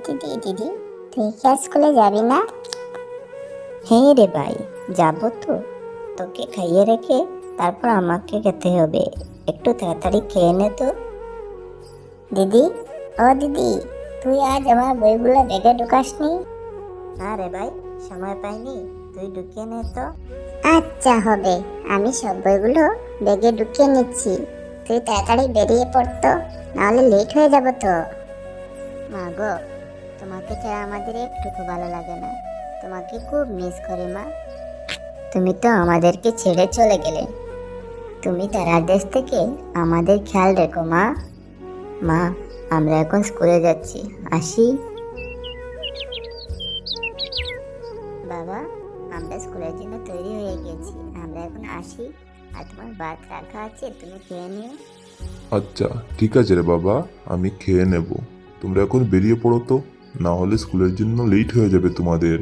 দিদি দিদি, তুই কি আজ স্কুলে যাবি না? হ্যাঁ রে ভাই, যাবো তো। তোকে খাইয়ে রেখে তারপর আমাকে খেতে হবে। একটু তাড়াতাড়ি খেয়ে নে তো। দিদি, ও দিদি, তুই আজ আমার বইগুলো ব্যাগে ঢুকাসনি? না রে ভাই, সময় পাইনি। তুই ঢুকিয়ে নে তো। আচ্ছা হবে, আমি সব বইগুলো ব্যাগে ঢুকিয়ে নিচ্ছি। তুই তাড়াতাড়ি বেরিয়ে পড়তো, নাহলে লেট হয়ে যাব তো। মা গো, তোমাকে ছাড়া আমাদের একটুকু ভালো লাগে না। তোমাকে খুব মিস করি মা। তুমি তো আমাদেরকে ছেড়ে চলে গেলে। তুমি তারার দেশ থেকে আমাদের খেয়াল রেখো মা। মা, আমরা এখন স্কুলে যাচ্ছি, আসি। বাবা, আমরা স্কুলের জন্য তৈরি হয়ে গেছি, আমরা এখন আসি। আর তোমার ভাত রাখা আছে, তুমি খেয়ে নিও। আচ্ছা ঠিক আছে রে বাবা, আমি খেয়ে নেব। তোমরা এখন বেরিয়ে পড়ো তো, না হলে স্কুলের জন্য লেট হয়ে যাবে তোমাদের।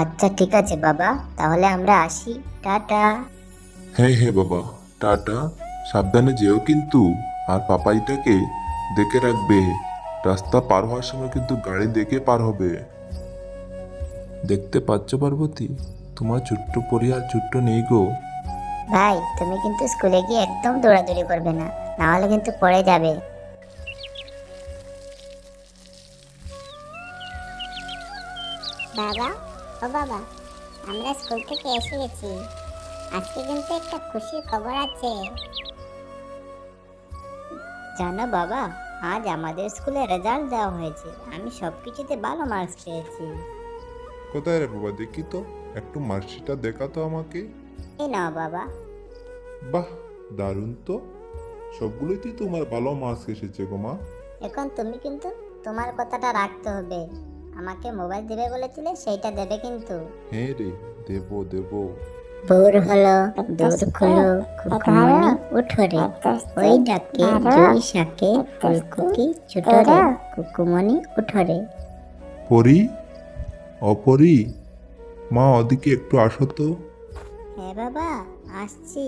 আচ্ছা ঠিক আছে বাবা, তাহলে আমরা আসি। টাটা। হ্যাঁ হ্যাঁ বাবা, টাটা। সাবধানে যেও কিন্তু। আর পাপাইটাকে দেখে রাখবে। রাস্তা পার হওয়ার সময় কিন্তু গাড়ি দেখে পার হবে। দেখতে পাচ্ছ পার্বতী, তোমার ছোট্ট পরি আর ছোট্ট নেই গো। ভাই, তুমি কিন্তু স্কুলে গিয়ে একদম দৌড়াদৌড়ি করবে না, না হলে কিন্তু পড়ে যাবে। বাবা, ও বাবা, আমরা স্কুল থেকে এসে গেছি। আজকে কিন্তু একটা খুশির খবর আছে। জানো বাবা, আজ আমাদের স্কুলে রেজাল্ট দেওয়া হয়েছে। আমি সবকিছুতে ভালো মার্কস পেয়েছি। কোথায় রে বাবা, দেখি তো। একটু মার্কশিটটা দেখা তো আমাকে। এই নাও বাবা। বাহ, দারুণ তো। সবগুলোতেই তোমার ভালো মার্কস এসেছে গো মা। এখন তুমি কিন্তু তোমার কথাটা রাখতে হবে। আমাকে মোবাইল দেবে বলেছিলে, সেইটা দেবে কিন্তু। হ্যাঁ রে, দেবো দেবো। ভোর হলো, দূর খোলো, খুকুমনি উঠো রে। ওই ডাকে জুই শাকে ফুলকুকি ছুটো রে। কুকুমনি উঠো রে। পরি, অপরি, মা ওদিকে একটু আসো তো। হ্যাঁ বাবা, আসছি।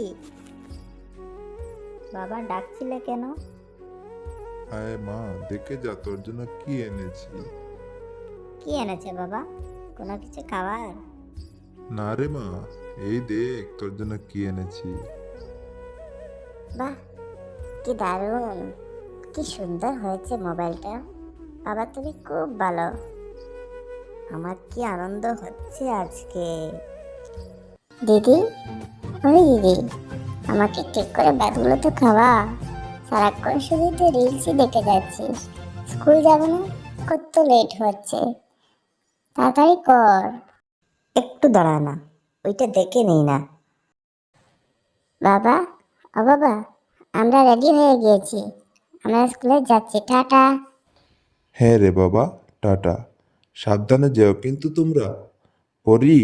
বাবা ডাকছিলে কেন? আয় মা, দেখে যা তোর জন্য কি এনেছি। কি এনেছে বাবা? কোনো কিছু খাবার? না রে মা, এই দেখ তোর জন্য কি এনেছি। বাহ, কি দারুণ, কি সুন্দর হয়েছে মোবাইলটা। বাবা তুমি খুব ভালো। আমার কি আনন্দ হচ্ছে আজকে। দিদি, ওই দিদি, আমাকে ঠিক করে ভাতগুলো তো খাওয়া। সারাক্ষণ শুধু তো রিলসই দেখে যাচ্ছিস। স্কুল যাব না? কত লেট হচ্ছে, তাড়াতাড়ি কর। একটু দাঁড়া না, ওইটা দেখে নেই না। বাবা, ও বাবা, আমরা রেডি হয়ে গিয়েছি। আমরা স্কুলে যাচ্ছি, টাটা। হ্যাঁ রে বাবা, টাটা। সাবধানে যেও কিন্তু তোমরা। পরি,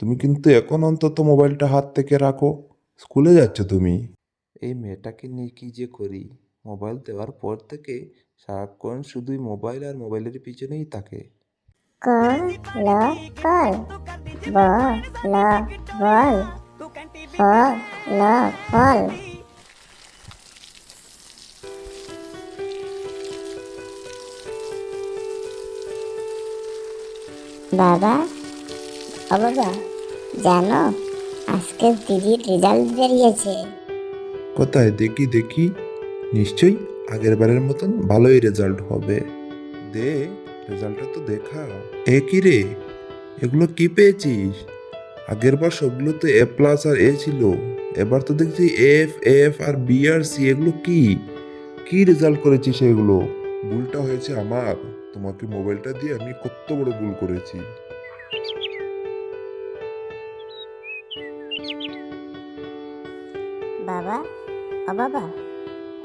তুমি কিন্তু এখন অন্তত মোবাইলটা হাত থেকে রাখো। স্কুলে যাচ্ছ তুমি। এই মেয়েটাকে নিয়ে কি যে করি। মোবাইল দেওয়ার পর থেকে সারাক্ষণ শুধুই মোবাইল আর মোবাইলের পিছনেই থাকে। কল, ল, কল, ব, ল, বল, ফ, ল, ফল। বাবা, ও বাবা, জানো আজকে দিদির রেজাল্ট বেরিয়েছে। কোথায় দেখি দেখি। নিশ্চয়ই আগের বারের মতন ভালোই রেজাল্ট হবে। দে, রেজাল্টটা তো দেখা। এ কি রে, এগুলো কি পেয়েছিস? আগের বার সবগুলো তো এ প্লাস আর এ ছিল। এবার তো দেখছি এফ এফ আর বি আর সি। এগুলো কি কি রেজাল্ট করেছিস এগুলো? ভুলটা হয়েছে আমার। তোমাকে মোবাইলটা দিয়ে আমি কত বড় ভুল করেছি। বাবা, ও বাবা,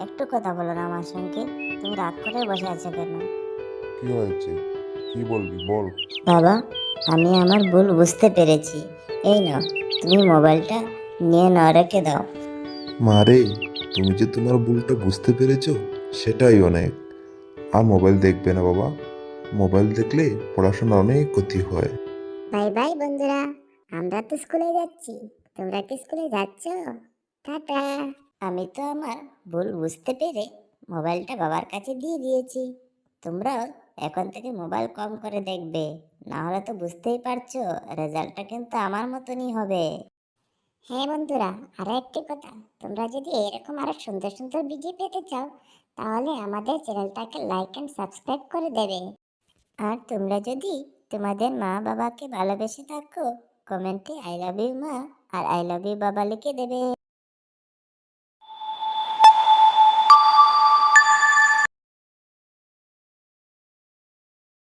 একটু কথা বলো না আমার সঙ্গে। তুমি রাগ করে বসে আছো কেন? কি হয়েছে? কি বলবি বল। বাবা, আমি আমার ভুল বুঝতে পেরেছি। এই নাও, তুমি মোবাইলটা নিয়ে না রেখে দাও। মারে, তুমি যে তোমার ভুলটা বুঝতে পেরেছো, সেটাই অনেক। আর মোবাইল দেখবে না বাবা। মোবাইল দেখলে পড়াশোনার অনেক ক্ষতি হয়। বাই বাই বন্ধুরা, আমরা তো স্কুলে যাচ্ছি। তোমরা কি স্কুলে যাচ্ছ? টাটা। আমি তো আমার ভুল বুঝতে পেরে মোবাইলটা বাবার কাছে দিয়ে দিয়েছি। তোমরাও এখন থেকে মোবাইল কম করে দেখবে, না হলে তো বুঝতেই পারছো রেজাল্টটা কিন্তু আমার মতনই হবে। হ্যাঁ বন্ধুরা, আরো একটি কথা, তোমরা যদি এরকম আরো সুন্দর সুন্দর ভিডিও পেতে চাও তাহলে আমাদের চ্যানেলটাকে লাইক এন্ড সাবস্ক্রাইব করে দেবে। আর তোমরা যদি তোমাদের মা বাবাকে ভালোবেসে থাকো, কমেন্টে আই লাভ ইউ মা আর আই লাভ ইউ বাবা লিখে দেবে।